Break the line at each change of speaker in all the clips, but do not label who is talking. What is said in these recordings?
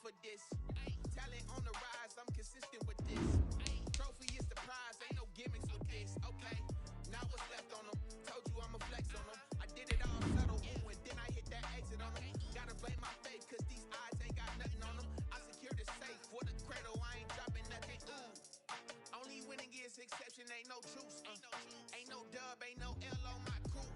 for this. Talent on the rise, I'm consistent with this. Trophy is the prize, ain't no gimmicks with this. Okay, now what's left on them? Told you I'ma flex on them. I did it all subtle, ooh, and then I hit that exit on them. Gotta blame my faith, cause these eyes ain't got nothing on them. I secured the safe for the cradle, I ain't dropping nothing, ooh. Only winning is exception, ain't no truce. Ain't no dub, ain't no L on my crew.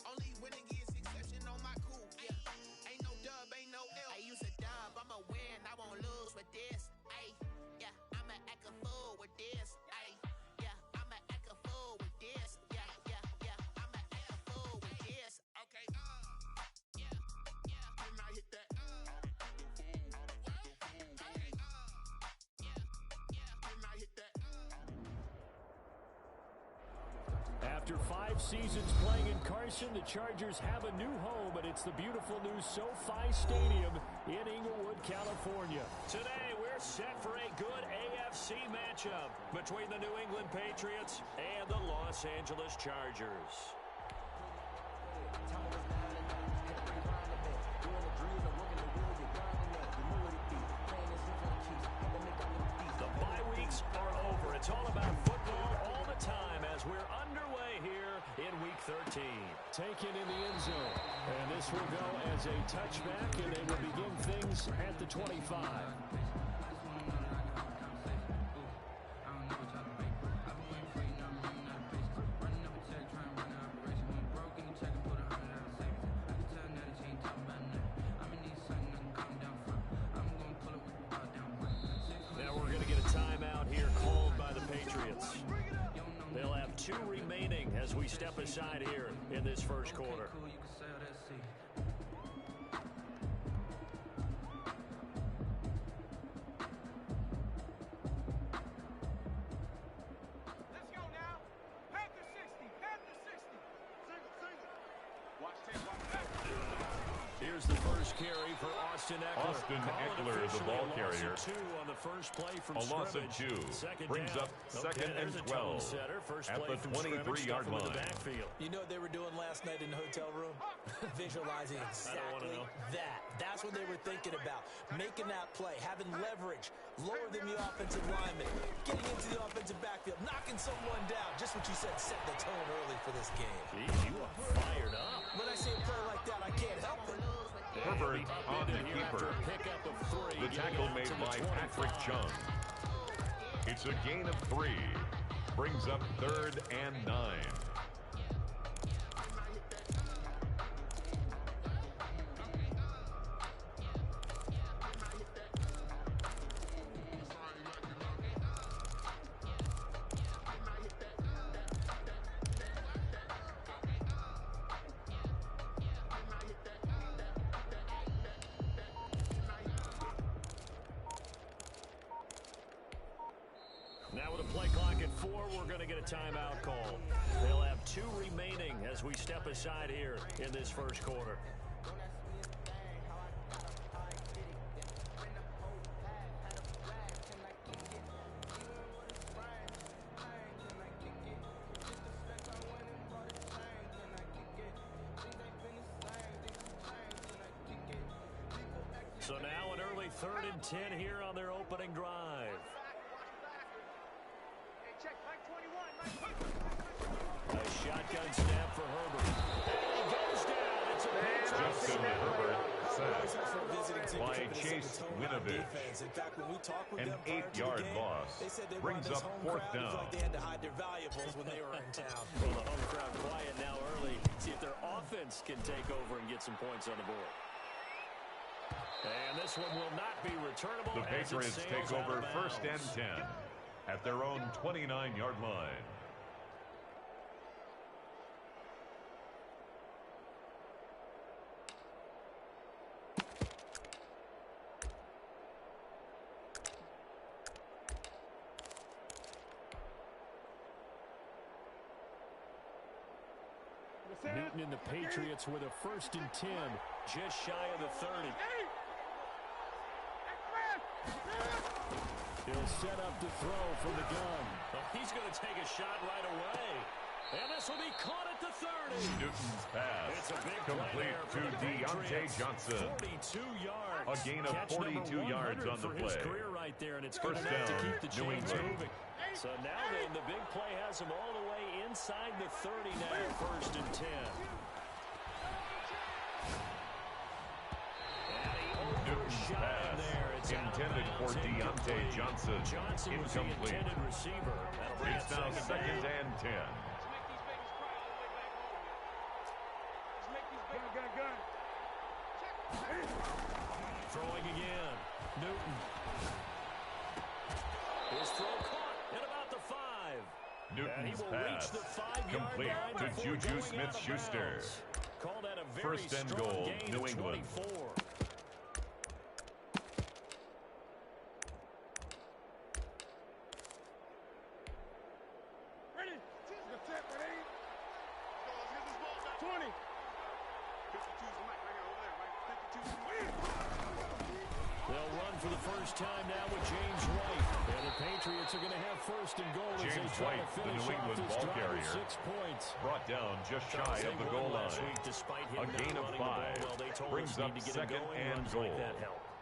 Only winning is exception on my crew. Yeah. Ain't no dub, ain't no L. I use a dub, I'ma win, I won't lose with this. Ay, yeah, I'ma act a fool with this. Ay, yeah, I'ma act a fool with this. Yeah, yeah, yeah, I'ma act a fool with this. Okay, yeah, yeah, and I hit that. Okay, yeah, yeah, and I hit that.
After 5 seasons playing in Carson, the Chargers have a new home, and it's the beautiful new SoFi Stadium in Inglewood, California. Today, we're set for a good AFC matchup between the New England Patriots and the Los Angeles Chargers. The bye weeks are over. It's all about football all the time as we're underway here in Week 13. Taken in the end zone. And this will go as a touchback, and they will begin things at the 25. They'll have 2 remaining as we step aside here in this first quarter.
Let's go now. Panther 60. Panther 60. Single. Watch 10. Watch that.
Here's the first carry for Austin Eckler.
Austin Eckler, the ball carrier.
2 on the first play from
a loss of 2. Brings up second and 12 at the 23-yard line.
You know what they were doing last night in the hotel room? Visualizing exactly that. That's what they were thinking about. Making that play, having leverage, lower than the offensive lineman, getting into the offensive backfield, knocking someone down. Just what you said, set the tone early for this game.
Jeez, you are fired up.
When I see a play like that, I can't help it.
Herbert on the keeper. The tackle made by Patrick Chung. It's a gain of 3. Brings up 3rd and 9.
Now with a play clock at 4, we're going to get a timeout call. They'll have 2 remaining as we step aside here in this first quarter. So now an early 3rd and 10 here on their opening drive. A shotgun snap for Herbert. And he goes down. It's a
Justin Herbert sacked by Chase Winovich. An 8-yard loss. Brings up 4th down.
Like they had to hide their valuables when they were in town.
Well, the home crowd quiet now early. See if their offense can take over and get some points on the board. And this one will not be returnable.
The Patriots take over 1st and 10 at their own 29-yard line.
Newton and the Patriots with a 1st and 10, just shy of the 30. He'll set up to throw from the gun.
Well, he's going to take a shot right away.
And this will be caught at the 30.
Newton's pass.
It's a big
complete to Deontay Johnson.
42 yards.
A gain of 42 yards on the
for
play.
His career right there, and it's
First
good enough to
down,
keep the
New
chains
England.
moving. So now then, the big play has him all the way inside the 30 now, 1st and 10.
Newton's pass intended for Deontay Johnson. Incomplete.
Receiver.
It's now 2nd and 10.
Throwing again. Newton. His throw caught at about the 5.
Newton's pass complete to Juju Smith-Schuster.
Call that a very
1st and
strong
goal,
gain
New
of
England.
24.
Ready? The tap, ready? 20. 52's the mic right here, over there, right? 52.
They'll run for the first time now with James White. And the Patriots are going to have 1st and goal as they try to finish
the New
off
England
this
ball
drive with
carrier,
6 points.
brought down just shy of the goal line. A gain of 5 brings up 2nd and goal.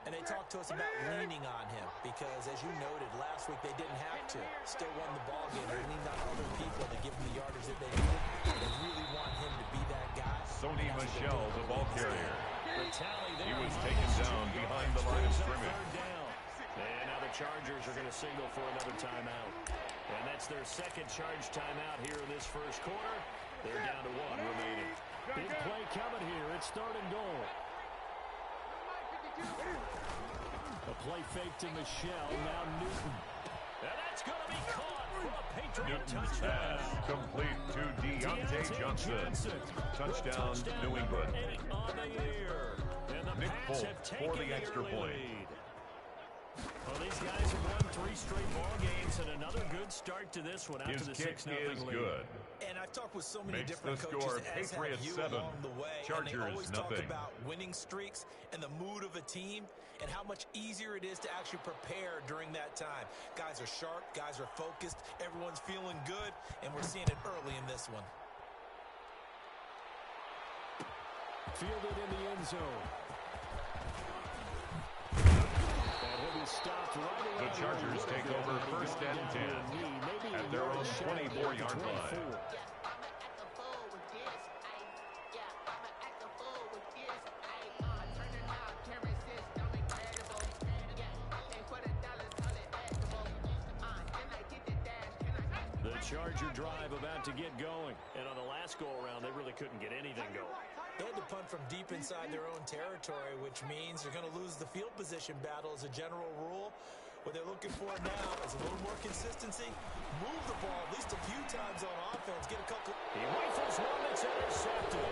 And they talked to us about leaning on him because, as you noted, last week they didn't have to. Still won the ball game. They leaned on other people to give them the yardage that they needed. They really want him to be that guy.
Sony Michel, the ball carrier. He was taken down behind the line of scrimmage.
And now the Chargers are going to signal for another timeout. And that's their 2nd charge timeout here in this 1st quarter. They're down to 1 remaining. Big play coming here. It's 3rd and goal. A play fake to Michel. Now Newton. And that's going to be caught for a Patriot
Newton's
touchdown.
pass complete to Deontay Johnson. Touchdown, New England.
On the year. And the
Nick
Pats
Folk
have taken
for the extra
early
point.
lead. Well, these guys have won 3 straight ball games and another good start to this one.
His
After the
kick
6-0
is
lead.
good.
And I've talked with so many
Makes
different
the
coaches,
score
as have
Patriots
you
7,
along the way, and
Chargers
they always
nothing.
talk about winning streaks and the mood of a team and how much easier it is to actually prepare during that time. Guys are sharp, guys are focused, everyone's feeling good, and we're seeing it early in this one.
Fielded in the end zone. Stopped right
The Chargers take over 1st and 10 at their own 24-yard line.
The Charger drive about to get going. And on the last go-around, they really couldn't get anything going.
They had to punt from deep inside their own territory, which means you're going to lose the field position battle as a general rule. What they're looking for now is a little more consistency. Move the ball at least a few times on offense. Get a couple.
He rifles one that's intercepted.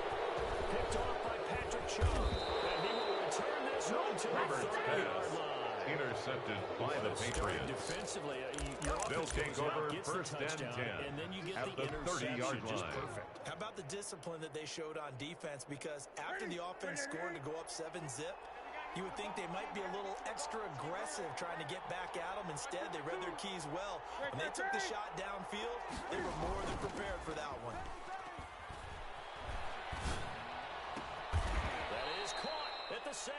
Picked off by Patrick Chung. And he will return this one to the 30-yard line.
Intercepted by the Patriots.
Defensively,
They'll take over 1st and 10
and then you get
at the 30-yard line.
Perfect.
How about the discipline that they showed on defense? Because after the offense scored to go up 7-zip, you would think they might be a little extra aggressive trying to get back at them. Instead, they read their keys well. When they took the shot downfield, they were more than prepared for that one.
That is caught at the 7.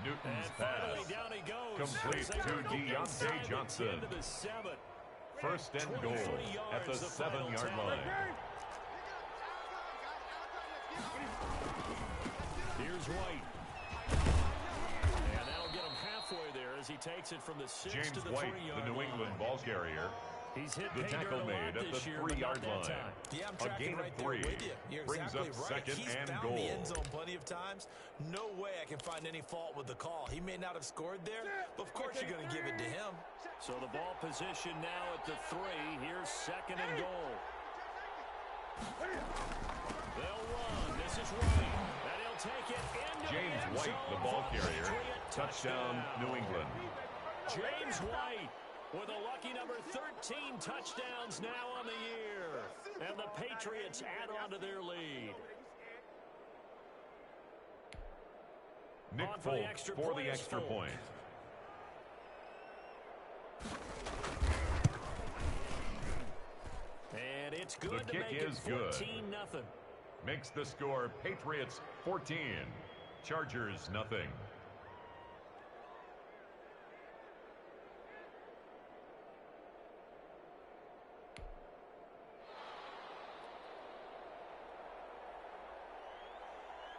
Newton's
And
pass
finally down he goes.
complete to Deontay Johnson.
Into the 7.
1st and goal at the 7-yard line.
Here's White. And that'll get him halfway there as he takes it from the 6
James
to the
White,
3-yard
the New England ball carrier.
He's hit
The tackle made at the 3-yard line.
Yeah, I'm
A
tracking
gain of
right there
3
with you. You're
brings
exactly
up
right.
2nd
He's
and
found
goal.
the end zone plenty of times. No way I can find any fault with the call. He may not have scored there, but of course you're going to give it to him.
So the ball position now at the 3. Here's 2nd and goal. They'll run. This is White. And he'll take it into
James
the end
White,
zone
the ball
for a
carrier.
Patriot
Touchdown, New England.
James White with a lucky number 13 touchdowns now on the year. And the Patriots add on to their lead.
Nick
On
Folk for the
is
extra
Folk.
point.
And it It's good to make it 14-0.
Makes the score Patriots 14, Chargers nothing.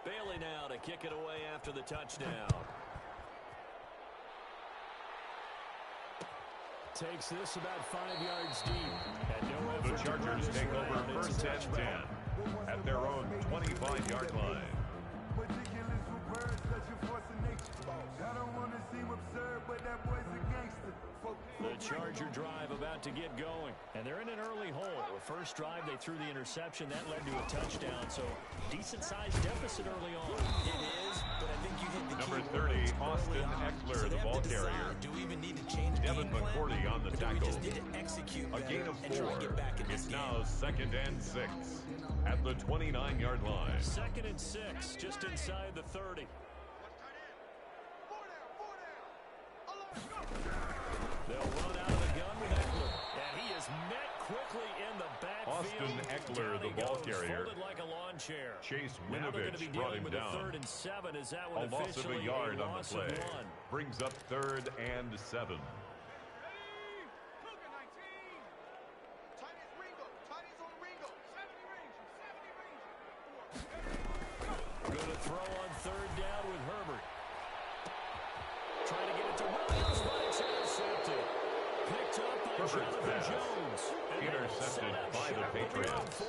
Bailey now to kick it away after the touchdown. Takes this about 5 yards deep.
The Chargers take over first and 10 at their own 25-yard line.
The Charger drive about to get going, and they're in an early hole. The first drive, they threw the interception. That led to a touchdown, so decent-sized deficit early on.
It is, but I think you hit the
Number 30, Austin Eckler, the ball carrier.
Do we even need to change
Devin McCourty on the tackle.
We just need to execute
a gain of 4.
It's
now 2nd and 6 at the 29-yard line.
2nd and 6, just inside the 30. They'll run out of the gun with Eckler, and he is met quickly in the backfield.
Austin Eckler, the ball carrier.
Folded like a lawn chair.
Chase
Now they're going to be
Winovich brought him
dealing with
down.
A 3rd and 7 as that one
A loss of a yard on the play. Brings up 3rd and 7.
Good to throw on 3rd down with Herbert. Trying to get it to Williams, but it's intercepted. Picked up by Jonathan Jones.
Intercepted by the Patriots.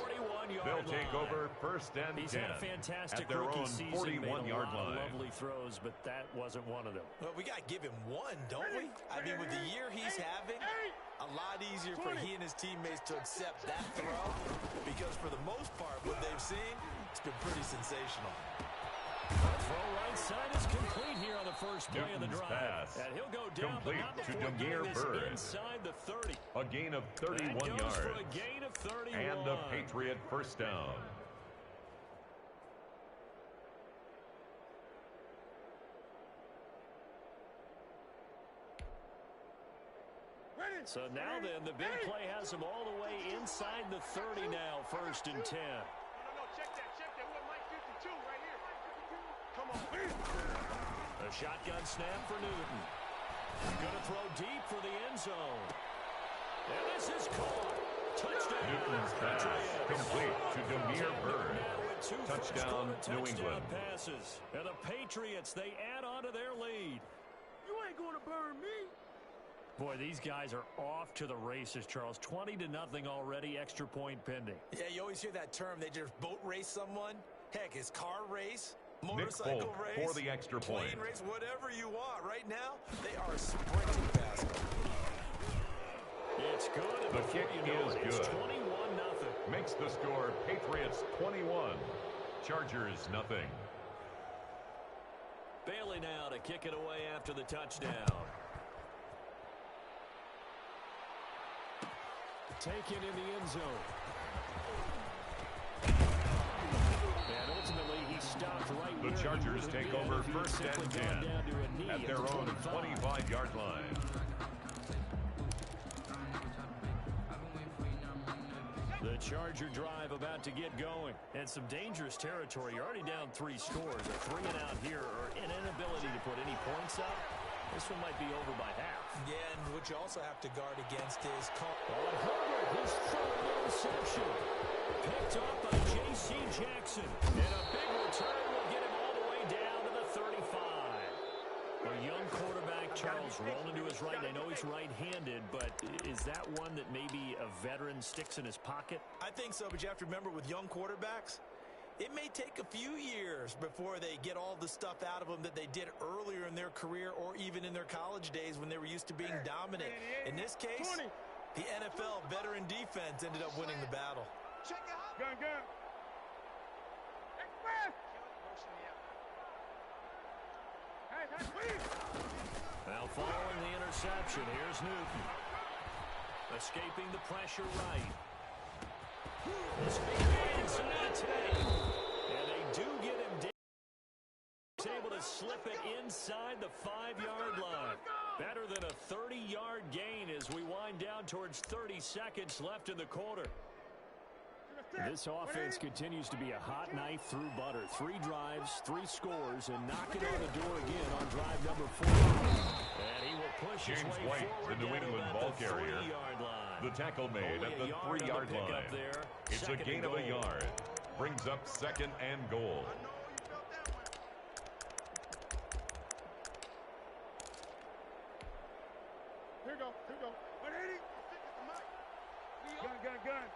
They'll take over 1st and 10
He's had a fantastic
at their own
season,
41-yard line.
Lovely throws, but that wasn't one of them.
Well, we got to give him one, don't we? I mean, with the year he's having, a lot easier for he and his teammates to accept that throw because for the most part, what they've seen, it's been pretty sensational.
Throw right side is complete here on the first play of the drive.
Pass.
And he'll go down,
complete
but not
to
before
Demir
getting this
Bird.
inside the 30.
A gain of 31
that goes
yards.
For a gain of 31.
And a Patriot first down.
So now then, the big play has him all the way inside the 30 now, 1st and 10.
No, check that. What Mike 52 right here. Come on.
A shotgun snap for Newton. Going to throw deep for the end zone. And this is caught. Touchdown.
Newton's pass complete to Demir Bird. Touchdown, New England.
Passes. And the Patriots, they add on to their lead.
You ain't going to burn me.
Boy, these guys are off to the races, Charles. 20-0 already, extra point pending.
Yeah, you always hear that term. They just boat race someone. Heck, it's car race, motorcycle race,
for the extra point.
Plane race, whatever you want. Right now, they are sprinting past them.
It's good.
The kick is
It's
good.
21-0.
Makes the score Patriots 21, Chargers nothing.
Bailey now to kick it away after the touchdown. Taken in the end zone. And ultimately, he stopped right
The
where
Chargers
he
take
would
over
have been if
1st
he'd
and
simply
10
gone down to a knee
at their
the
own
25.
25-yard line.
The Charger drive about to get going. And some dangerous territory. You're already down 3 scores. A 3-and-out here or an inability to put any points up. This one might be over by half.
Yeah, and what you also have to guard against is call.
On Herbert, his third interception. Picked up by J.C. Jackson. And a big return will get him all the way down to the 35. A young quarterback, Charles, rolling to his right. I know he's right-handed, but is that one that maybe a veteran sticks in his pocket?
I think so, but you have to remember with young quarterbacks, it may take a few years before they get all the stuff out of them that they did earlier in their career or even in their college days when they were used to being dominant. In this case, the NFL veteran defense ended up winning the battle.
Gun. Express. Hey, please.
Now following the interception, here's Newton. Escaping the pressure right. And they do get him down. He's able to slip it inside the 5-yard line. Better than a 30-yard gain as we wind down towards 30 seconds left in the quarter. This offense continues to be a hot knife through butter. 3 drives, 3 scores, and knocking on the door again on drive number 4. And he will push his way
White,
forward,
the New England ball carrier.
3-yard line.
The tackle made at the 3-yard line. It's a gain of a yard. Brings up 2nd and goal.
Here go. 180. Gun.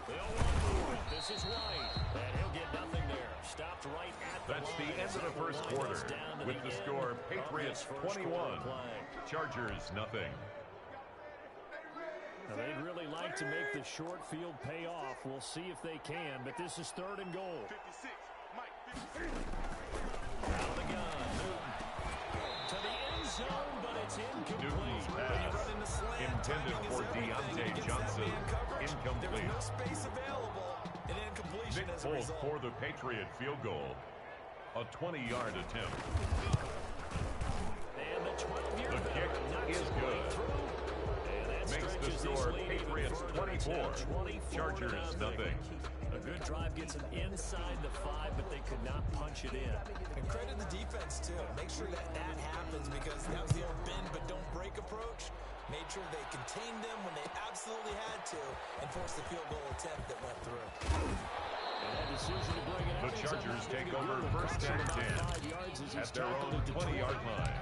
They'll run for it. This is White. And he'll get nothing there. Stopped right at the
That's
line.
the end of the first quarter. With the score, Patriots 21, Chargers nothing.
Now, they'd really like to make the short field pay off. We'll see if they can, but this is 3rd and goal.
56. Mike, 56.
Out of the gun. Newton. To the end zone, but it's incomplete.
Newton's pass, intended for Deontay Johnson, incomplete.
There was no space available, and incompletion
Nick
as a
Folk
result.
for the Patriot field goal. A 20-yard attempt.
And the 12-yard
The kick is good. Makes the score Patriots 24, Chargers nothing.
A good drive gets them inside the 5, but they could not punch it in.
And credit the defense, too. Make sure that happens, because that was the old bend but don't break approach. Made sure they contained them when they absolutely had to and forced the field goal attempt that went through.
The Chargers take over 1st and 10 at their own 20-yard line.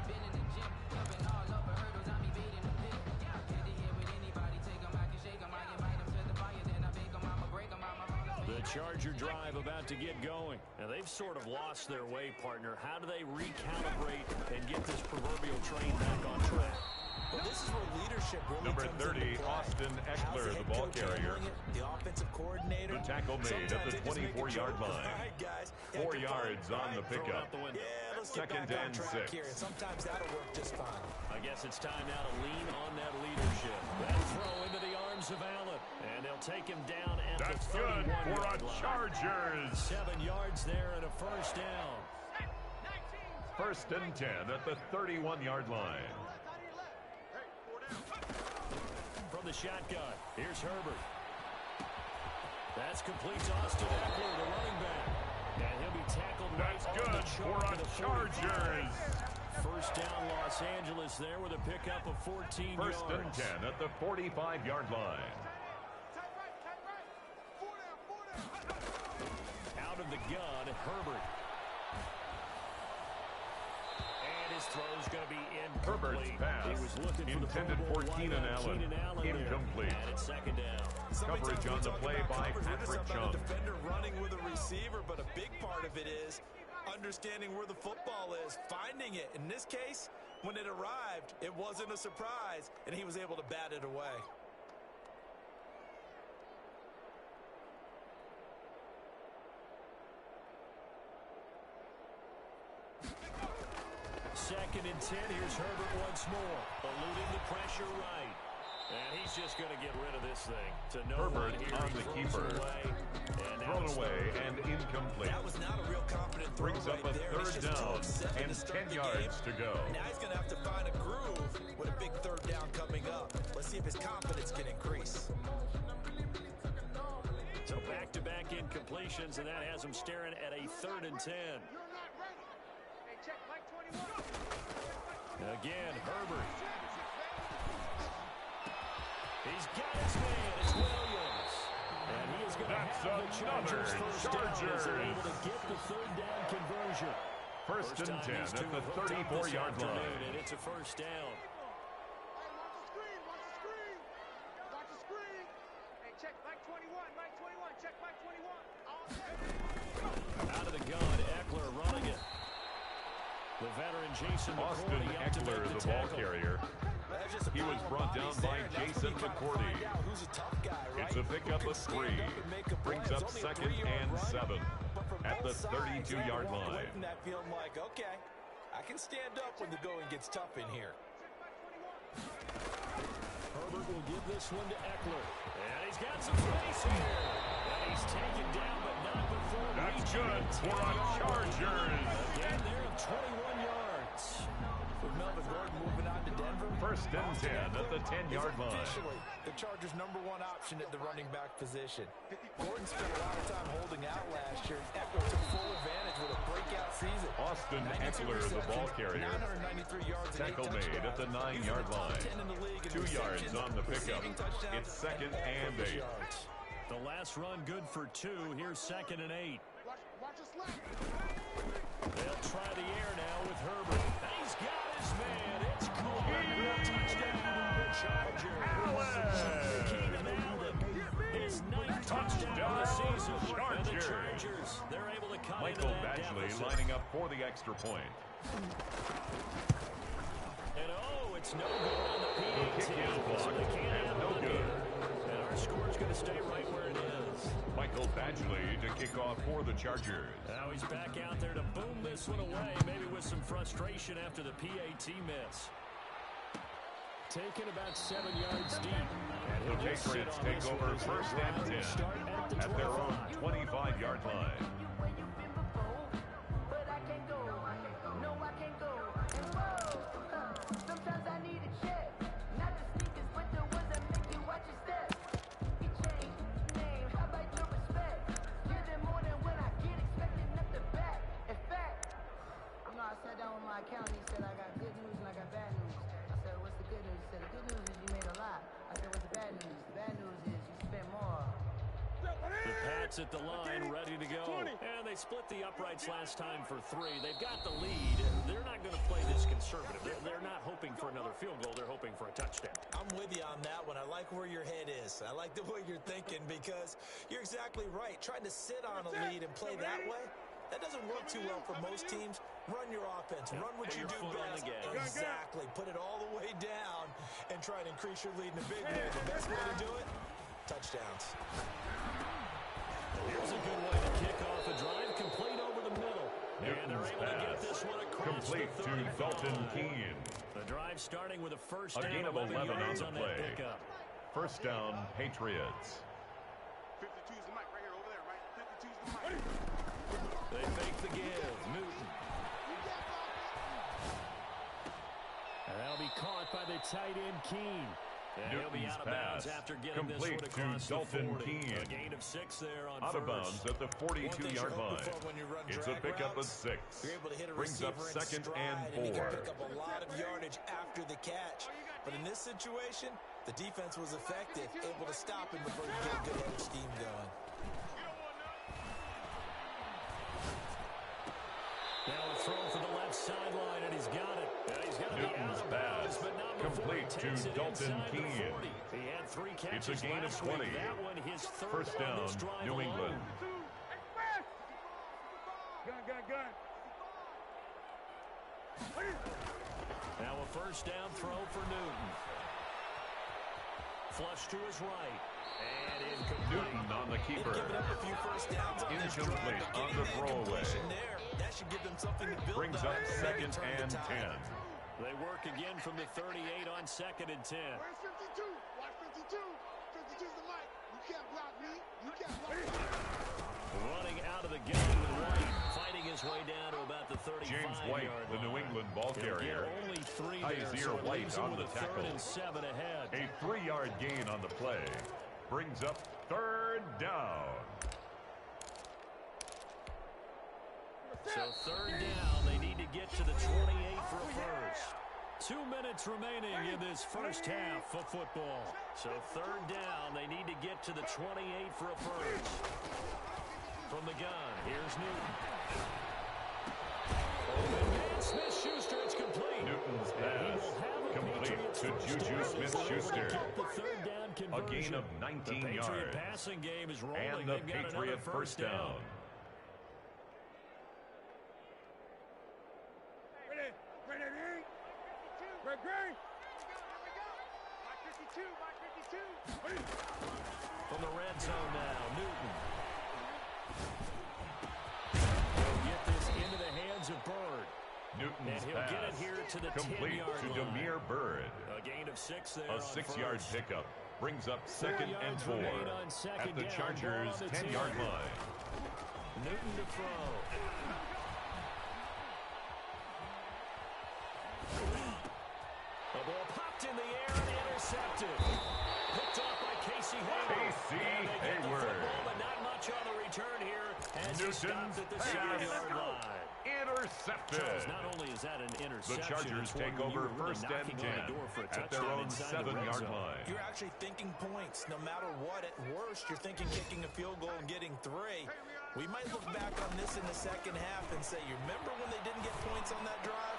The Charger drive about to get going. Now, they've sort of lost their way, partner. How do they recalibrate and get this proverbial train back on track?
Well, this is where leadership really
Number
comes
30,
into play.
Austin Eckler, the ball carrier.
The offensive coordinator.
The tackle made at the 24-yard line.
All right, guys.
4 yards on the pickup.
Yeah, let's get
2nd
back on
and
track
6.
here. And sometimes that'll work just fine.
I guess it's time now to lean on that leadership. That throw into the arms of Allen. And they'll take him down at
That's
the
good for
31-yard
a
line.
Chargers.
7 yards there and a 1st down.
1st and 10 at the 31-yard line.
From the shotgun, here's Herbert. That's complete to Austin Eckler, the running back. And he'll be tackled
That's
right
good
on the
for
chalk
a
of the
Chargers.
1st down Los Angeles there with a pickup of 14 yards.
1st and 10 at the 45-yard line.
Out of the gun, Herbert. And his throw's going to be incomplete.
Herbert's pass,
He was looking for
intended
the
for
Pro Bowl
Keenan
wideout,
Allen. Incomplete.
And it's 2nd down.
Coverage on the play by Patrick Chung.
Defender running with a receiver, but a big part of it is understanding where the football is, finding it. In this case, when it arrived, it wasn't a surprise, and he was able to bat it away.
Second and 10. Here's Herbert once more. Eluding the pressure right. And he's just going to get rid of this thing. To no
Herbert
one here.
on
He
the
throws
keeper.
it away. And now
Thrown
it's
away
3rd
and incomplete.
That was not a real confident throw
Brings up
right
a
there. It's
3rd
just
down
12-7
and
to start
10
the
yards
game.
to go.
Now he's going to have to find a groove with a big 3rd down coming up. Let's see if his confidence can increase.
So back-to-back incompletions, and that has him staring at a 3rd and 10. Again, Herbert. He's got his man. It's Williams. And he is going to have the Chargers first down as they're able to get the 3rd down conversion.
1st and 10 at the 34-yard line.
And it's a 1st down. Out of the gun, Eckler running it. The veteran Jason
Austin
McCourty up to
Eckler,
make
the ball
tackle.
carrier. He was brought down by Jason McCourty. It's a pickup of 3. Brings up 2nd and 7 at the 32-yard line.
That feeling like, okay, I can stand up when the going gets tough in here.
Herbert will give this one to Eckler. And he's got some space here. And he's taken down, but not before
That's
reaching
good
the
for a
10-yard line.
Chargers.
Again there of 21 yards.
With Melvin Gordon moving on to Denver.
First and 10 at the 10-yard line.
Officially, the Chargers' #1 option at the running back position. Gordon spent a lot of time holding out last year. Eckler took full advantage with a breakout season.
Austin Eckler, the ball carrier.
993 yards
Tackle made at the 9-yard line. 2 yards on the pickup. It's 2nd and 8.
The last run good for 2. Here's 2nd and 8. They'll try the air now with Herbert. And he's got his man. It's cool. Touchdown, the Chargers. Keenan Allen, his 9th touchdown of the season. And the Chargers, they're able to cut
Michael
into that
Badgley
deficit.
lining up for the extra point.
And it's no good on the PAT.
The kick is blocked and no good.
And our score's going to stay right where it is.
Michael Badgley to kick off for the Chargers.
Now he's back out there to boom this one away, maybe with some frustration after the PAT miss. Taken about 7 yards deep.
The Patriots take over first and 10 at their own 25-yard line.
Accountant, he said, I got good news and I got bad news. I said, what's the good news? He said, the good news is you made a lot. I said, what's the bad news? The bad news is you spent more.
The Pats at the line, ready to go. And they split the uprights last time for 3. They've got the lead. They're not going to play this conservative. They're not hoping for another field goal. They're hoping for a touchdown.
I'm with you on that one. I like where your head is. I like the way you're thinking because you're exactly right. Trying to sit on a lead and play that way, that doesn't work too well for most teams. Run your offense. Run what you do best. Exactly. Put it all the way down and try to increase your lead in a big way. The best way to do it, touchdowns.
Here's a good way to kick off a drive, complete over the middle. And they're able to get this one across
complete
the
to
35.
Dalton Keene.
The drive starting with a first
A
down.
gain of 11 on
yards
the
on
play.
that pickup.
First down, Patriots.
52's the mic right here over there, right? 52's the mic.
They fake the give. Newton. And that'll be caught by the tight end, Keene. And he'll be out of bounds after getting
complete
this one across
to Dalton
the 40.
Keene.
A gain of 6 there on
Out
first.
of bounds at the 42-yard line. It's a pickup of 6.
You're able to hit a
Brings up
receiver in
2nd
stride,
and
and you
4.
can pick up a lot of yardage after the catch. But in this situation, the defense was effective, able to stop him before he could get a good head of steam going.
Now a throw for the left sideline, and he's got it. And he's got to be out of bounds, but not before he
complete to
takes it
Dalton
inside the
Keene.
40. He had 3 catches
It's a gain of
last
20.
week. That one, his third
First
on
down,
this drive
New
alone.
England.
Gun.
Now a first down throw for Newton. Flush to his right. And incomplete.
Newton on the keeper.
Giving up a few first downs on this drive,
Incomplete
but
on
getting
the
that
throwaway.
completion there, that should give them something to build
Brings
on
up
and maybe
2nd
turn the
and
tide.
10.
They work again from the 38 on 2nd and 10.
Where's 52? Watch 52. 52's the mic. You can't block me. You can't block me.
Running out of the game with White, fighting his way down to about the 35-yard
James White, the New England ball carrier.
Only 3 there,
Isaiah
so it
White
leaves him
on
with
the
a 3rd
tackle.
and 7 ahead.
A 3-yard gain on the play. Brings up 3rd down.
So 3rd down, they need to get to the 28 for a first. 2 minutes remaining in this first half of football. So 3rd down, they need to get to the 28 for a first. From the gun, here's Newton. And Smith-Schuster, it's complete.
Newton's pass complete to Juju Smith-Schuster. A gain of 19
the
yards.
Patriot passing game is rolling.
And the
They've got another
Patriot first down.
Ready? Greg. Mike 52.
From the red zone now, Newton. He'll get this into the hands of Bird.
Newton's
And he'll
pass
get it here to the
complete
10-yard
to
line.
Demir Bird.
A gain of 6 there.
A 6-yard pickup brings up 2nd and 4 at the Chargers' 10-yard line.
Newton to throw. The ball popped
Houston's
at the
pass.
7-yard line.
Intercepted.
Charles, not only is that an interception,
The Chargers take over first and 10 at their own 7-yard line.
You're actually thinking points. No matter what, at worst, you're thinking kicking a field goal and getting 3. We might look back on this in the second half and say, you remember when they didn't get points on that drive?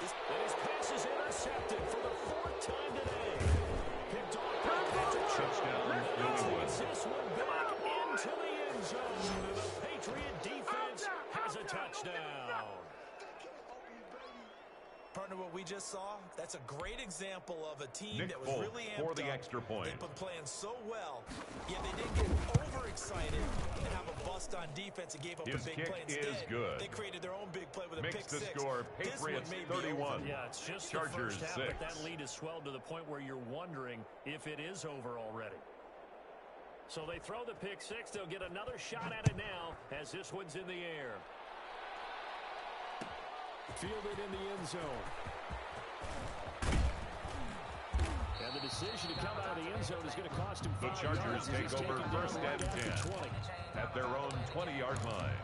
His pass is intercepted for the 4th time today. Picked off by Patrick.
Touchdown,
Gets this one back into the end zone. The Patriot defense has a touchdown.
Partner, what we just saw, that's a great example of a team
Nick
that was
Folk
really
for
amped
the
up.
extra point.
They've been playing so well, yet they didn't get overexcited and have a bust on defense and gave up
His
a big
kick
play instead.
is good.
They created their own big play with a
Makes
pick
the
6.
score
This one
Patriots
may be
31.
over.
Yeah, it's just
Chargers
the first half,
6.
but that lead has swelled to the point where you're wondering if it is over already. So they throw the pick 6. They'll get another shot at it now as this one's in the air. Fielded in the end zone. And the decision to come out of the end zone is going to cost him 5
The Chargers
yards.
take over first and 10 at their own 20-yard line.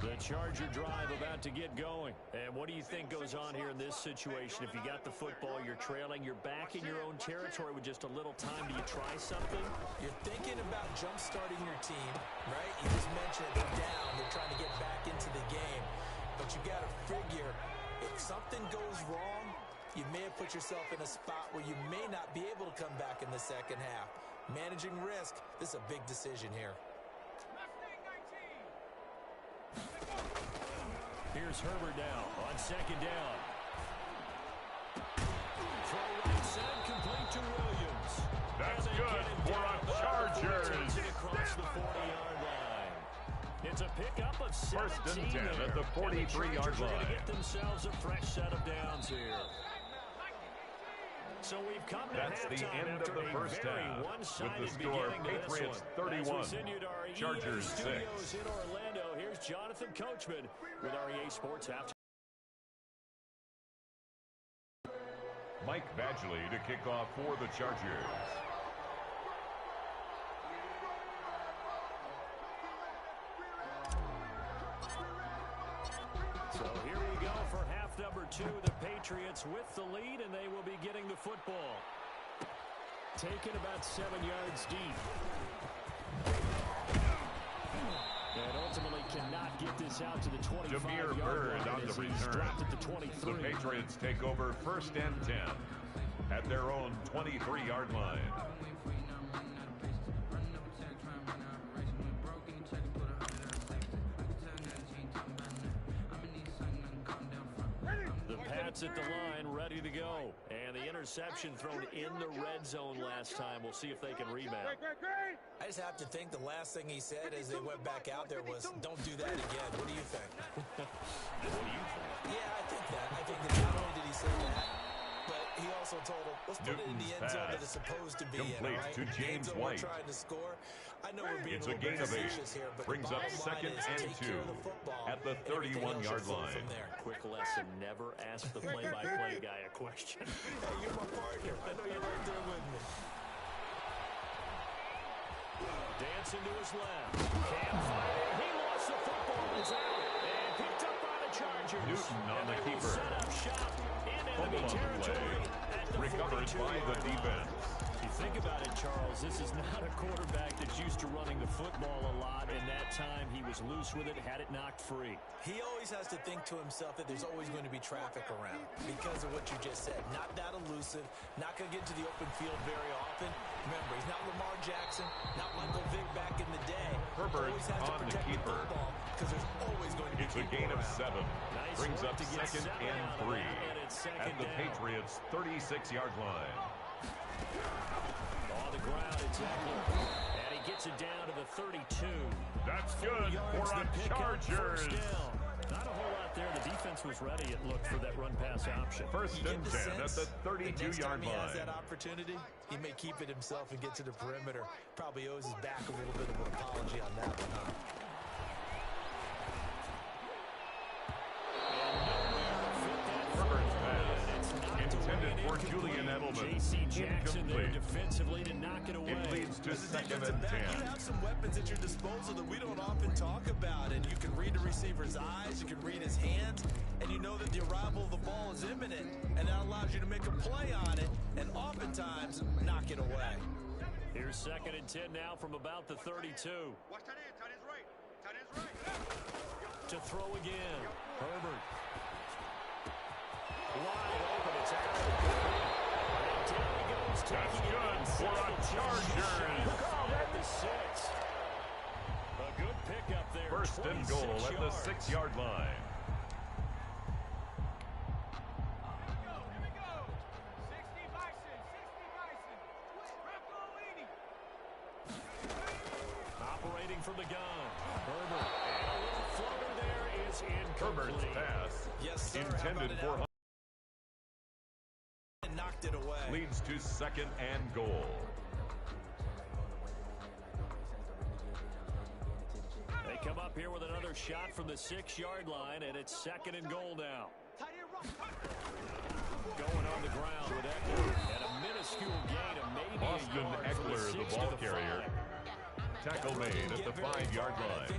The Charger drive about to get going. And what do you think goes on here in this situation? If you got the football, you're trailing, you're back in your own territory with just a little time. Do you try something?
You're thinking about jump-starting your team, right? You just mentioned it. They're down. They're trying to get back into the game. But you got to figure, if something goes wrong, you may have put yourself in a spot where you may not be able to come back in the second half. Managing risk, this is a big decision here.
Here's Herbert now on second down. Throw right side, complete to Williams.
That's good for a Chargers.
Takes it across the 40-yard line. It's a pickup of 17
First and 10
there.
at the 43-yard line.
Get themselves a fresh set of downs here. So we've come to
That's the end of the first half with the score Patriots 31, Chargers 6.
In Orlando, here's Jonathan Coachman with our EA Sports Halftime.
Mike Badgley to kick off for the Chargers.
So here we go for half number 2. The Patriots with the lead, and they will be getting the football. Taken about 7 yards deep. And ultimately cannot get this out to the 25-yard
Bird
line
on the return.
dropped at the 23.
The Patriots take over first and 10 at their own 23-yard line.
Pats at the line, ready to go. And the interception thrown in the red zone last time. We'll see if they can rebound.
I just have to think the last thing he said as they went back out there was, don't do that again. What do you think?
What do you think?
Yeah, I think that. I think that not only did he say that, but he also told him, let's put it in the end zone that it's supposed to be in, all right?
To James White.
We're trying to score. I know we're being
It's
a
a gain of 8.
here, but
Brings up second and 2 at the 31-yard line.
Quick lesson, never ask the play-by-play guy a question.
Hey, you're my partner. I know you're right there with me.
Dancing to his left. Cam fired. He lost the football. It's out. And picked up by the Chargers.
Newton on the keeper.
Set up shop in enemy territory at the
recovered by the defense.
You think about it, Charles, this is not a quarterback that's used to running the football a lot, and that time he was loose with it, had it knocked free.
He always has to think to himself that there's always going to be traffic around because of what you just said. Not that elusive, not going to get to the open field very often. Remember, he's not Lamar Jackson, not Michael Vick back in the day.
Herbert
always has to
on the
protect
keeper.
Because there's always going to be
It's a gain of 7.
Nice
Brings up
to get
second
7
and
out of
3
that, and it's second
at the
down.
Patriots' 36-yard line.
On the ground, it's Eckler. And he gets it down to the 32.
That's good for a Chargers.
Not a whole lot there. The defense was ready, it looked, for that run-pass option.
First and 10 at the 32-yard
He has
line.
that opportunity. He may keep it himself and get to the perimeter. Probably owes his back a little bit of an apology on that one, huh?
Herbert's pass intended Julian Edelman.
J.C. Jackson there
Incomplete.
defensively to knock it away.
It leads to
As a
second
defensive
and
back,
10.
you have some weapons at your disposal that we don't often talk about. And you can read the receiver's eyes, you can read his hands, and you know that the arrival of the ball is imminent. And that allows you to make a play on it and oftentimes knock it away.
Here's second and 10 now from about the 32.
Watch tight end. Tight end's right. Tight end's right.
To throw again. Herbert. Wide open. It's out. And down he goes.
That's
Taking
good
it
for a Chargers.
At the 6. A good pickup there.
First and goal at the 6-yard line.
Here we go. 60 Bison. 60 Bison. Rocco Eady.
Operating from the gun. Herbert. And a little floater there is incomplete.
Herbert's pass.
Yes, sir.
Intended for
And knocked it away.
leads to second and goal.
They come up here with another shot from the 6-yard line, and it's second and goal now. Going on the ground with Eckler, and a minuscule gain of maybe
Austin
a yard from
Eckler,
the 6
the ball
to the
carrier.
5.
Tackle made at the 5-yard line.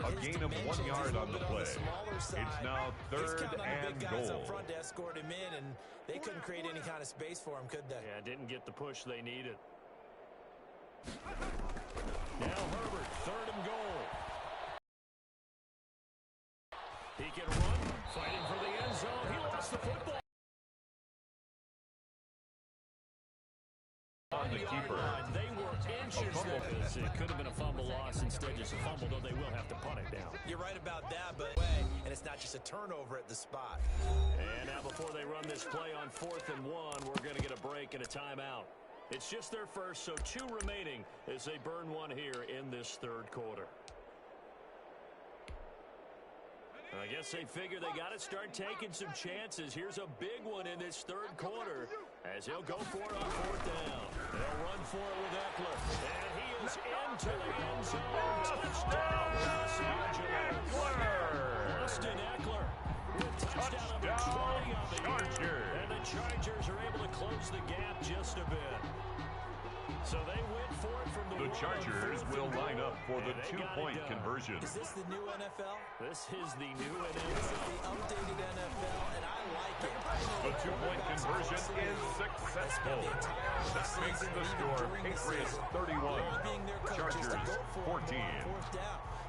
A gain of 1 yard on the play. It's now third and goal.
Up front to escort him in, and they couldn't create any kind of space for him, could they?
Yeah, didn't get the push they needed. Now Herbert, third and goal. He can run, fighting for the end zone. He lost the football.
On the keeper.
They were inches there. It could have been a fumble loss, instead just a fumble, though they will have to punt it down.
You're right about that, but and it's not just a turnover at the spot.
And now before they run this play on 4th and 1, we're going to get a break and a timeout. It's just their first, so 2 remaining as they burn one here in this third quarter. I guess they figure they got to start taking some chances. Here's a big one in this third quarter as he'll go for it on 4th down. They'll run for it with Eckler. And he is into the end zone. Touchdown, Los Angeles. Austin Eckler with touchdown number 20 on the year. And the Chargers are able to close the gap just a bit. So they went for it from the
Chargers will line up for the 2-point conversion.
Is this the new NFL?
This is the new
This
NFL.
is the updated NFL, and I like it.
The 2-point conversion is successful. That makes the score Patriots 31, Chargers 14.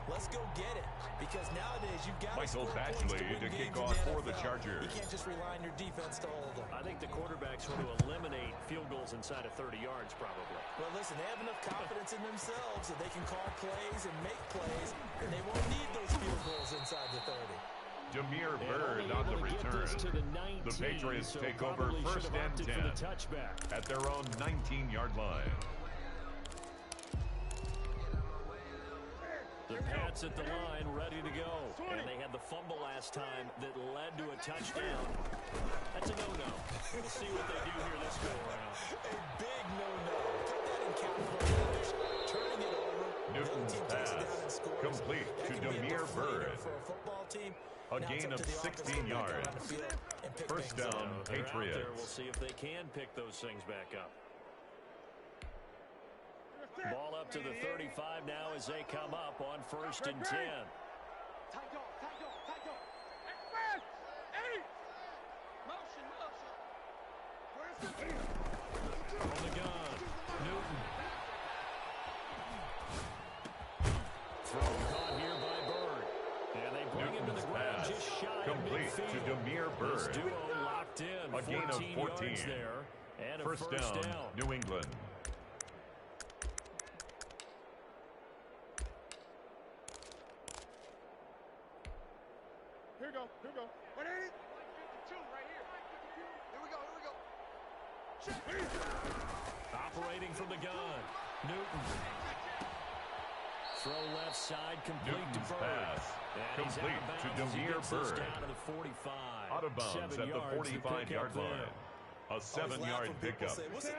Let's go get it, because nowadays you've got
Michael
to
Batchley to kick off for the Chargers.
You can't just rely on your defense to hold them.
I think the quarterbacks want to eliminate field goals inside of 30 yards, probably.
Well, listen, they have enough confidence in themselves that they can call plays and make plays, and they won't need those field goals inside the 30.
Demir Bird on the return. The Patriots take over first and 10 at their own 19-yard line.
The Pats at the line, ready to go. And they had the fumble last time that led to a touchdown. That's a no-no. We'll see what they do here this go-around.
A big no-no. Put that in capital letters. Turning it over.
Newton's pass complete to Demir Bird.
For a football team.
A gain of 16 yards. First down, Patriots.
We'll see if they can pick those things back up. Ball up to the 35 now as they come up on 1st and 10.
Tight dog. Express. Eddie. Motion. Where's the
On the gun, Newton. Throw caught here by Bird. And they bring him to the ground
Pass
just shy
complete
of
to
midfield.
Demir
This
Bird.
duo locked in.
A gain of 14.
Yards there. And a
First down, New England.
Here we go. What is it? 52 right here. Here we go.
Operating from the gun, Newton. Throw left side, complete
Newton's
to Bird.
pass
And he's
complete
out of
to
bounds as he
Demir
gets this
Bird.
down to the 45.
Out of bounds
7
at the
yards to pick
45-yard
up there.
line. A 7-yard pickup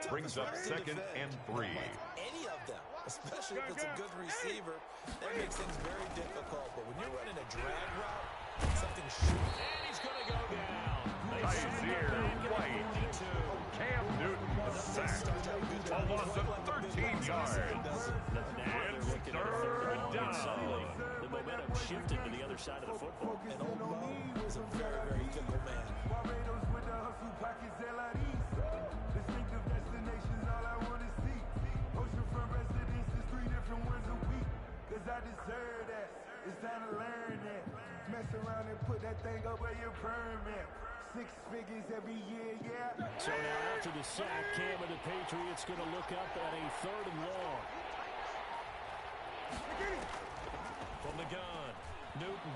brings up second and 3.
Any of them, especially if it's a good receiver, that makes things very difficult. But when you're running a drag route, something shoots.
And he's going to go down. They
Kaiser
send him back at
White.
42.
sack. A loss of 13 yards. It's third down.
The momentum shifted to the other side of the football.
And old Mo is a very, very fickle man.
Barbados with the hustle pockets, LIDs. Distinctive destinations, all I want to see. Oceanfront residences, 3 different ones a week. Cause I deserve that. It's time to learn that. Mess around and put that thing up where your permit. 6 figures every year, yeah.
So now after the sack, Cam of the Patriots going to look up at a 3rd and long. From the gun, Newton.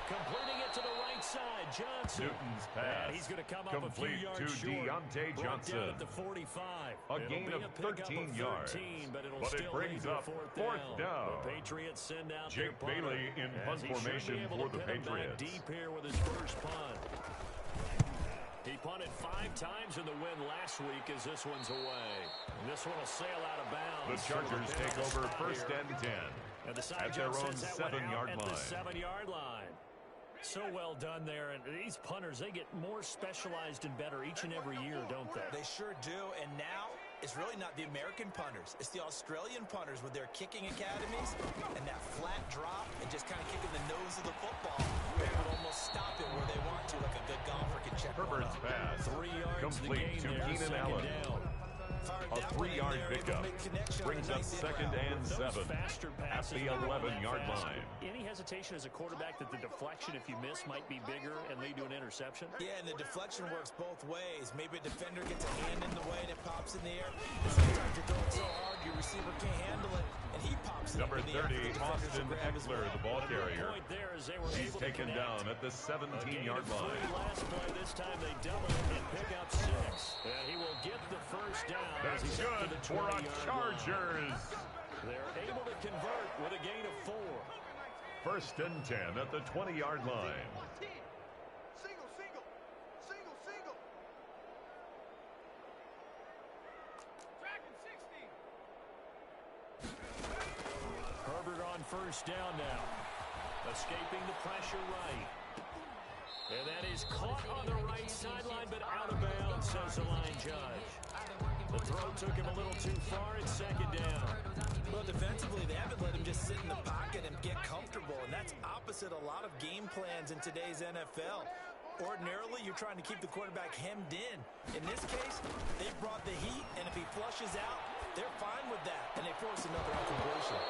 Completing it to the right side, Johnson.
Newton's pass.
And he's going to come up
complete
a few yards
to
short.
Deontay Johnson.
Down at the 45.
A gain of 13 yards.
But
it brings up 4th down.
The Patriots send out
Jake
their punter,
Bailey in punt formation for the Patriots.
Deep here with his first punt. He punted 5 times in the win last week as this one's away. And this one will sail out of bounds.
The Chargers take over 1st and 10
and the
at their own 7-yard line.
The 7-yard line. So well done there. And these punters, they get more specialized and better each and every year, don't they?
They sure do. And now it's really not the American punters. It's the Australian punters with their kicking academies and that flat drop and just kind of kicking the nose of the football. They would almost stop it where they want to, like a good golfer can check
Herbert's pass
3 yards
complete to Keenan Allen. A 3-yard pickup brings up 2nd and 7 at the 11-yard line.
Any hesitation as a quarterback that the deflection, if you miss, might be bigger and lead to an interception?
Yeah, and the deflection works both ways. Maybe a defender gets a hand in the way and it pops in the air. Sometimes you're throwing so hard your receiver can't handle it, and he pops it
Number
in the air.
Number 30, Austin Eckler, the ball carrier. He's taken down at the 17-yard line.
Last play, this time they double it and pick up 6. And he will get the first down.
That's good for a Chargers.
They're able to convert with a gain of 4.
1st and 10 at the 20-yard line.
Single, single, single, single. Tracking 60.
Herbert on 1st down now. Escaping the pressure right. And that is caught on the right sideline, but out of bounds, says the line judge. The throw took him a little too far. It's 2nd down.
Well, defensively, they haven't let him just sit in the pocket and get comfortable, and that's opposite a lot of game plans in today's NFL. Ordinarily, you're trying to keep the quarterback hemmed in. In this case, they brought the heat, and if he flushes out, they're fine with that, and they force another incompletion.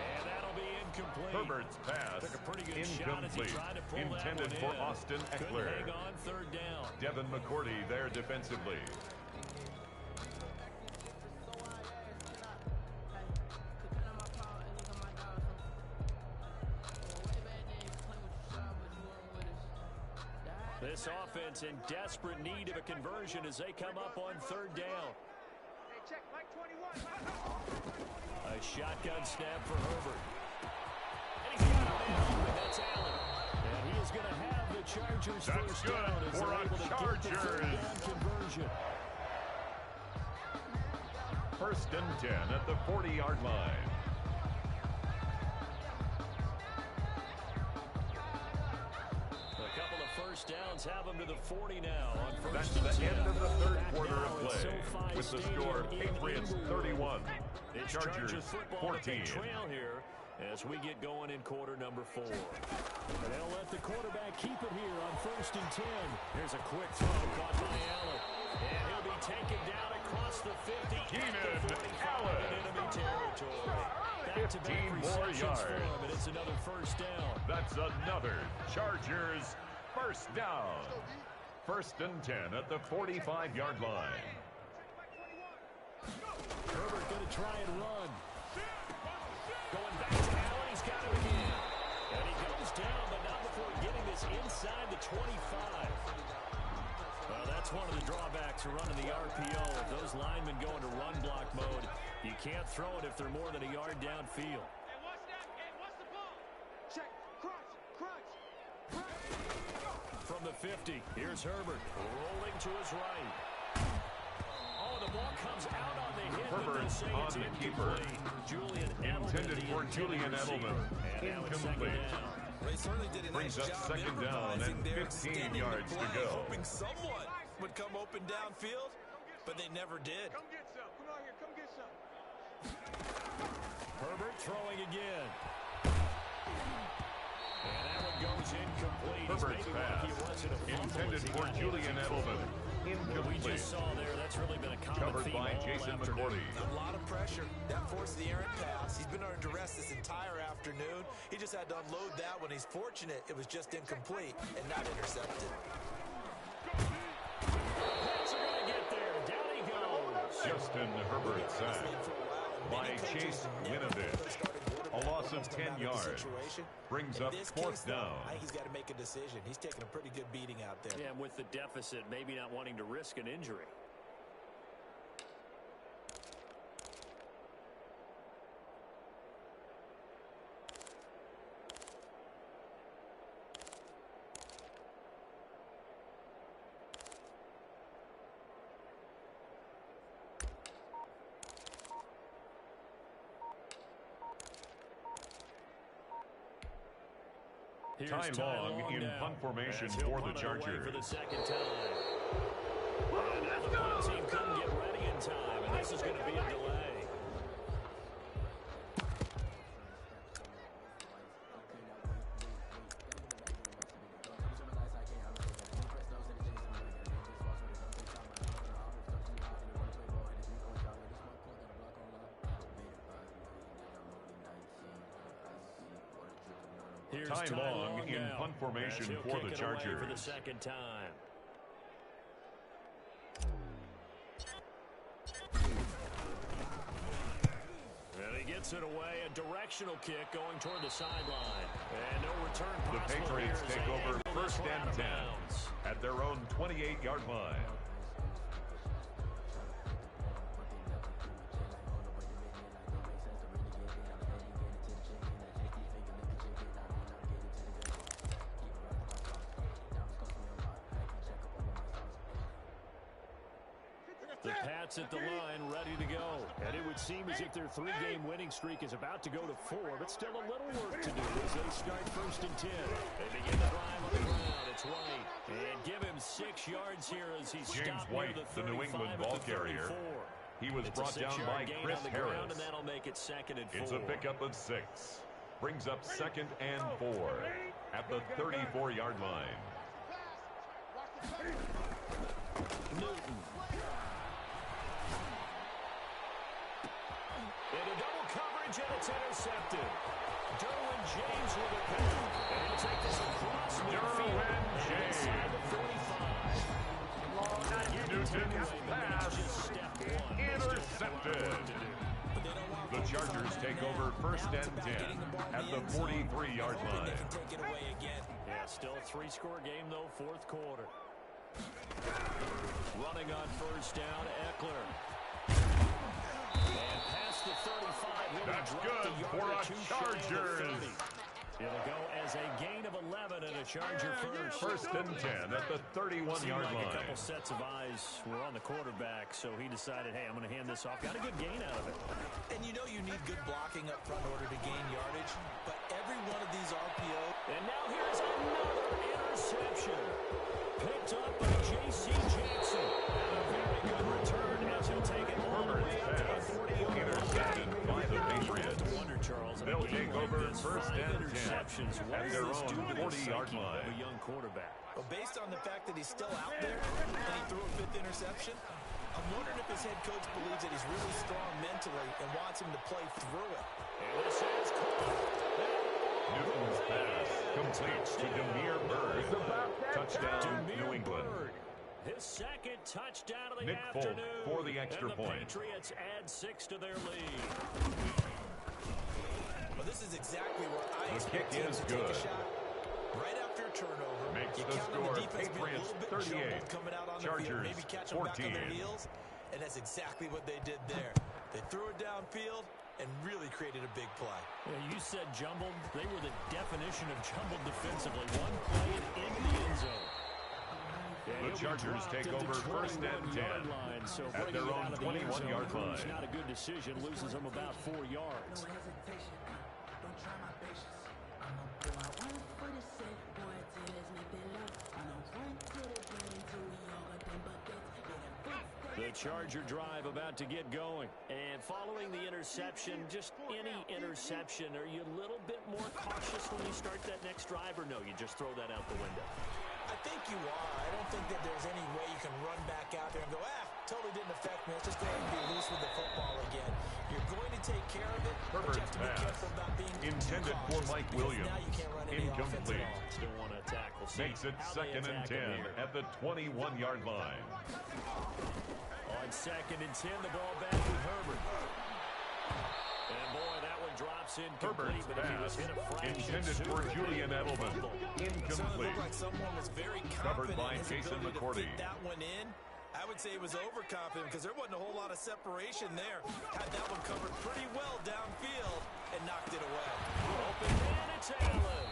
And that'll be incomplete.
Herbert's pass
took a pretty good
incomplete.
Shot as he tried to pull
Intended
that
for
one in.
Austin Eckler.
Couldn't hang on 3rd down.
Devin McCourty there defensively.
This offense in desperate need of a conversion as they come up on 3rd down.
Hey, check, Mike 21.
A shotgun snap for Herbert. And he's got a man open. That's Allen. And he is going to have the Chargers first down as they're able to get the 3rd down conversion.
1st and 10 at the 40-yard line.
First downs have them to the 40 now on 1st
That's
and 10.
the end of the 3rd quarter
now
of play.
SoFi
With the
Stadium
score,
in
Patriots
Inglewood.
31,
It's
Chargers
football
14.
Trail here as we get going in quarter number 4. And they'll let the quarterback keep it here on 1st and 10. Here's a quick throw caught by Allen. And he'll be taken down across the 50.
Keenan
Allen in enemy territory.
15 more yards.
For him, and it's another first down.
That's another Chargers first down. 1st and 10 at the 45-yard line.
Herbert going to try and run. Going back to Allen. He's got it again. And he goes down, but not before getting this inside the 25. Well, that's one of the drawbacks of running the RPO. If those linemen go into run block mode, you can't throw it if they're more than a yard downfield.
Hey, what's that? Hey, what's the ball? Check. Crunch. Crunch.
From the 50, here's Herbert rolling to his right. Oh, the ball comes out on the hit.
Herbert on the keeper.
Julian
Intended for Julian Edelman. Incomplete.
They certainly did a
Brings
nice
up
job
2nd down and
improvising there,
15
extending
yards
the
to
play,
go.
hoping someone would come open downfield, but they never did.
Come get some. Come on here. Come get some.
Herbert throwing again. And that one goes incomplete.
Herbert's pass intended for Julian Edelman.
We
Incomplete.
just saw there, that's really been a common
Covered
theme
by
all
Jason
afternoon.
McCourty.
A lot of pressure. That forced the errant pass. He's been under duress this entire afternoon. He just had to unload that when he's fortunate it was just incomplete and not intercepted.
That's going to get there. Down he goes.
Justin Herbert sacked by Chase Winovich. A loss of 10 yards. Brings up fourth down.
I think he's got to make a decision. He's taking a pretty good beating out there.
Yeah, and with the deficit, maybe not wanting to risk an injury.
Ty Long in punt formation for the Chargers.
For the second time. And now the punt team couldn't get ready in time, and this is going to be a delay. Here's
Ty Long in
now,
punt formation for the Chargers.
For the second time. And he gets it away. A directional kick going toward the sideline. And no return possible.
The Patriots
here
take
as they
over
angle
first
this
and
out of
10
bounds.
at their own 28-yard line.
The Pats at the line, ready to go. And it would seem as if their three-game winning streak is about to go to 4, but still a little work to do as they start first and 10. They begin to drive on the ground. It's White. And give him 6 yards here as he's
James
stopped
White,
near
the New England ball carrier. He was brought down by Chris Harris.
And that'll make it second and 4.
It's a pickup of 6. Brings up second and 4 at the 34-yard line.
Newton. Into double coverage, and it's intercepted. Derwin James with a pick. And he'll take this across midfield.
Derwin James.
Inside the 45.
Newton's pass intercepted. The Chargers take over first and 10 at the 43-yard line.
They can take it away again.
Yeah, still a 3-score game, though, fourth quarter. Running on first down, Eckler. And past the 35.
That's good for a Chargers.
It'll go as a gain of 11 and a Charger first.
First and 10 at the 31-yard
Like
line.
a couple sets of eyes were on the quarterback, so he decided, hey, I'm going to hand this off. Got a good gain out of it.
And you know you need good blocking up front in order to gain yardage, but every one of these RPO.
And now here's another interception. Picked up by J.C. Jackson. And a very good return as he'll take it all the way up to the 40-yard
Intercepted by the Patriots.
Wonder, Charles,
They'll take over
this,
first
5
and 10
interceptions. What
at
does
their
this
own
do to the
40-yard
psyche
line.
of a young quarterback?
Well, based on the fact that he's still out there and he threw a 5th interception, I'm wondering if his head coach believes that he's really strong mentally and wants him to play through it.
And this is
Newton's pass complete to Demir Bird. Touchdown, New England.
His second touchdown of the
Nick Folk
afternoon.
for the extra
and the
point.
Patriots add 6 to their lead.
Well, this is exactly where I
The
expect
kick
teams
is
to take
good.
a shot. Right after a turnover,
Makes
you
the
count on
score,
the defense being a
Patriots
little bit
38,
jumbled coming out on the field,
Chargers
maybe catch them back on
14.
their heels, and that's exactly what they did there. They threw it downfield and really created a big play.
Yeah, you said jumbled. They were the definition of jumbled defensively. One play and into the end zone.
The Chargers take over first and 10
line, so
at their own 21-yard line.
Not a good decision. Loses them about 4 yards. The Charger drive about to get going. And following the interception, just any interception, are you a little bit more cautious when you start that next drive, or no, you just throw that out the window?
I think you are. I don't think that there's any way you can run back out there and go, totally didn't affect me. Let's just go ahead and be loose with the football again. You're going to take care of it, but you have to be careful about being
intended for Mike Williams.
Now you can't run any offense at all.
Still want to attack. We'll see.
Makes it 2nd and 10 at the 21-yard line.
On 2nd and 10, the ball back with Herbert. And boy, that one drops incomplete, but if he was hit a fraction
intended for Julian Edelman. Incomplete.
So it looked like someone was very
Covered
confident
by
in his
Jason
ability
McCourty.
to fit that one in. I would say he was overconfident because there wasn't a whole lot of separation there. Had that one covered pretty well downfield and knocked it away.
Open man, it's Allen.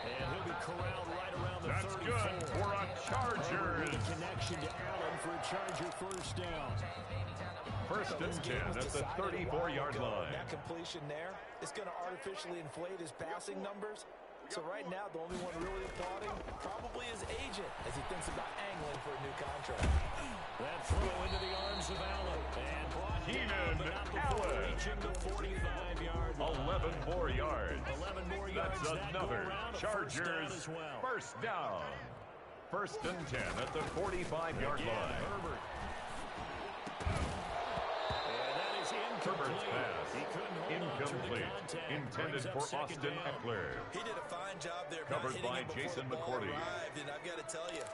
And he'll be corralled right around the 34.
That's good for a Chargers.
Connection to Allen for a Charger first down.
1st and 10 at the 34-yard line.
That completion there, it's going to artificially inflate his passing numbers. So right now, the only one really applauding probably his agent as he thinks about angling for a new contract.
That throw into the arms of Allen. And brought down, but not before reaching the 45-yard line.
11 more yards.
11 more yards.
That's another Chargers
as well.
first down. 1st and 10 at the 45-yard line.
Herbert.
Herbert's pass, incomplete, intended for Austin Eckler.
He did a fine job there.
Covered by Jason McCourty.
And I've got to tell you,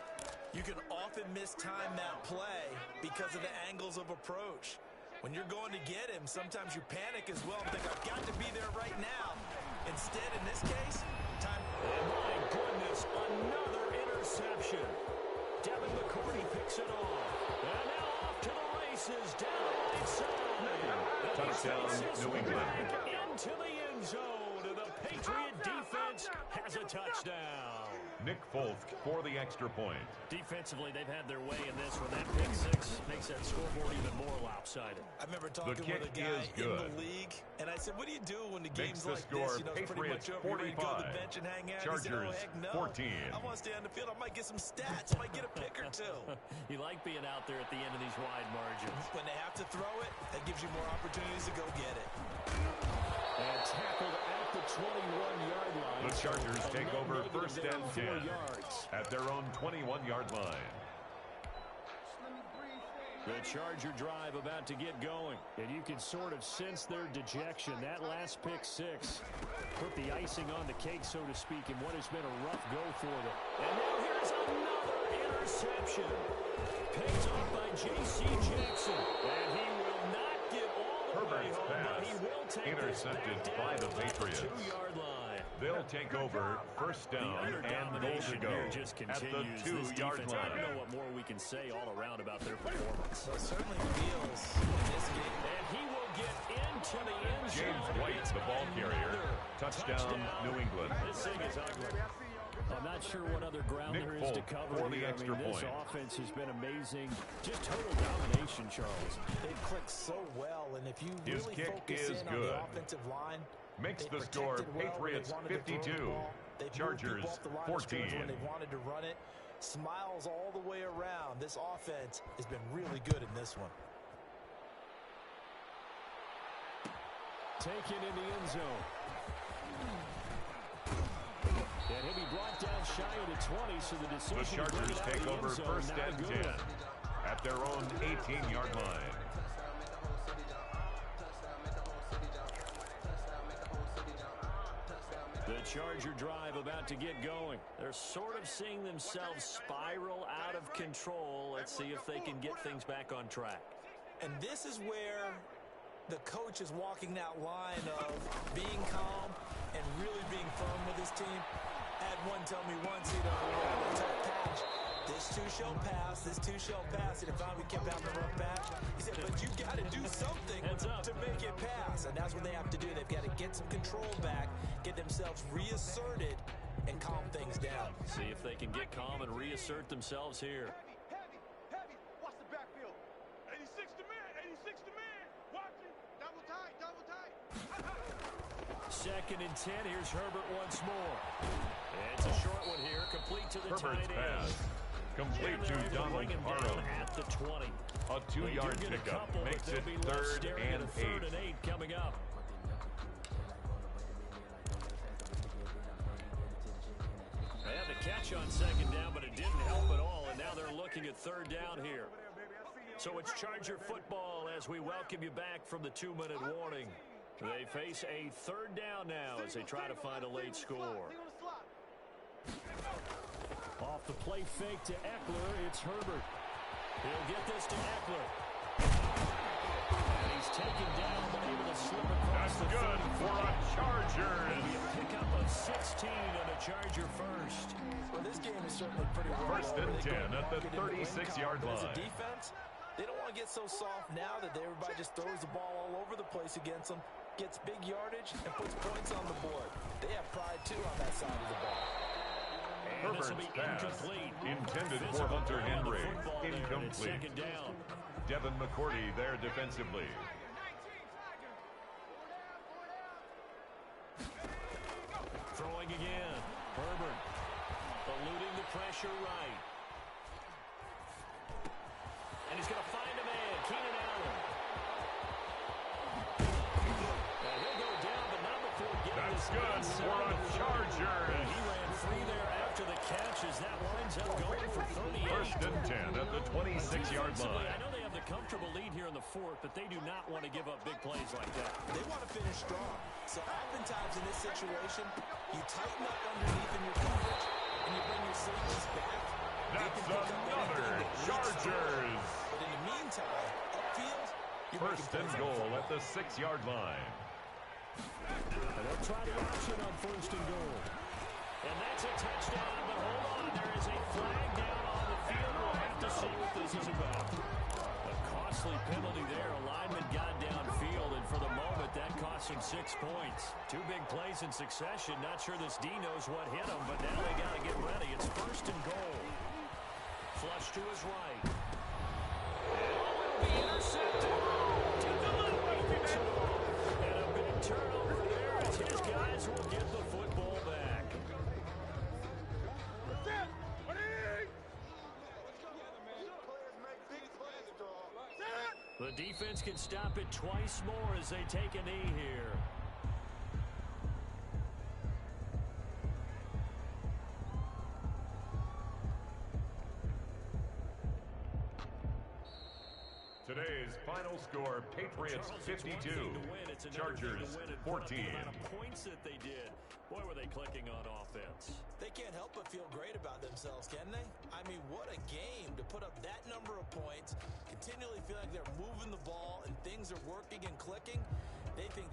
you can often mistime that play because of the angles of approach. When you're going to get him, sometimes you panic as well and think, I've got to be there right now. Instead, in this case, time.
And my goodness, another interception. Devin McCourty picks it off. And now off to the races, down the right side.
Touchdown, New England.
Into the end zone. The Patriot defense has a touchdown.
Nick Folk for the extra point.
Defensively, they've had their way in this one. That pick six makes that scoreboard even more lopsided.
I remember talking with a guy in the league, and I said, what do you do when the game's like this? You know, it's pretty much over. You go to the bench and hang out.
Chargers,
he said, oh, heck no.
14.
I want to stay on the field. I might get some stats. I might get a pick or two.
You like being out there at the end of these wide margins.
When they have to throw it, that gives you more opportunities to go get it.
And tackled at the 21-yard line.
The Chargers take over 1st and 10
yards
at their own 21-yard line.
The Charger drive about to get going. And you can sort of sense their dejection. That last pick six put the icing on the cake, so to speak, in what has been a rough go for them. And now here's another interception. Picked off by J.C. Jackson. And he will not get all the way
Herbert's
home, but he will
pass
take
intercepted
this back
by
down
the
to
Patriots.
2-yard line.
They'll take over 1st down and goal to go
just
at the
continues.
2-yard line.
I don't know what more we can say all around about their performance.
So it certainly feels in this game.
And he will get into the end zone.
James White, the ball carrier. Touchdown, New England.
This thing is ugly. I'm not sure what other ground
Nick
there is to
Folk
cover
for the
here.
extra
This
point.
offense has been amazing. Just total domination, Charles.
They've clicked so well, and if you
His
really
kick
focus
is
in on
good.
the offensive line,
Makes
they
the score
protected well when they
Patriots
wanted to throw the
52.
ball. They've moved
Chargers
people off the line of scrimmage
14.
when they wanted to run it. Smiles all the way around. This offense has been really good in this one.
Taken in the end zone. And he'll be brought down shy of the 20, so the decision
The Chargers take over 1st and 10 at their own 18-yard line.
The Charger drive about to get going. They're sort of seeing themselves spiral out of control. Let's see if they can get things back on track.
And this is where the coach is walking that line of being calm and really being firm with his team. I had one tell me once, you know, when we're having a tough patch, this too shall pass, this too shall pass. And if we kept having a rough patch, he said, but you got to do something to make it pass. And that's what they have to do. They've got to get some control back, get themselves reasserted, and calm things down.
See if they can get calm and reassert themselves here.
Heavy. Watch the backfield. 86 to man. 86 to man. Watch it. Double tight. Double tight.
2nd and 10. Here's Herbert once more. And it's a short one here, complete to the
Herbert's
tight end.
pass Complete to Donald Parham.
At the 20.
A 2-yard pickup makes it 3rd and 8.
Coming up. They had the catch on 2nd down, but it didn't help at all, and now they're looking at 3rd down here. So it's Charger football as we welcome you back from the 2-minute warning. They face a 3rd down now as they try to find a late score. Off the play fake to Eckler, it's Herbert. He'll get this to Eckler. And he's taken down, but able to slip across.
That's good for a Charger.
Maybe a pickup of 16 and a Charger first.
Well, this game is certainly pretty well
1st and 10 at the 36-yard line.
As a defense, they don't want to get so soft now that everybody just throws the ball all over the place against them, gets big yardage, and puts points on the board. They have pride, too, on that side of the ball.
Herbert's pass, intended for Hunter Henry, incomplete.
2nd down.
Devin McCourty there defensively.
Throwing again. Herbert eluding the pressure right. And he's going to find a man, Keenan Allen. And he'll go down, but not before getting
That's good for a Charger.
He ran free there after the catch as that winds up going for 38.
1st and 10 at the 26-yard line.
I know they have the comfortable lead here in the 4th, but they do not want to give up big plays like that.
They want to finish strong. So oftentimes in this situation, you tighten up underneath in your coverage, and you bring your safeties back.
That's another Chargers.
But in the meantime, upfield, you're
1st and goal at the 6-yard line.
And they'll try the option on 1st and goal. And that's a touchdown, but hold on. There is a flag down on the field. We'll have to see what this is about. A costly penalty there. A lineman got downfield, and for the moment, that cost him 6 points. 2 big plays in succession. Not sure this D knows what hit him, but now they got to get ready. It's 1st and goal. Flush to his right. And will be intercepted. To the left. And a big turnover there as his guys will get the football back. The defense can stop it twice more as they take a knee here.
Today's final score, Patriots 52, Chargers 14.
Points that they did. Boy, were they clicking on offense.
They can't help but feel great about themselves, can they? I mean, what a game to put up that number of points, continually feel like they're moving the ball and things are working and clicking. They think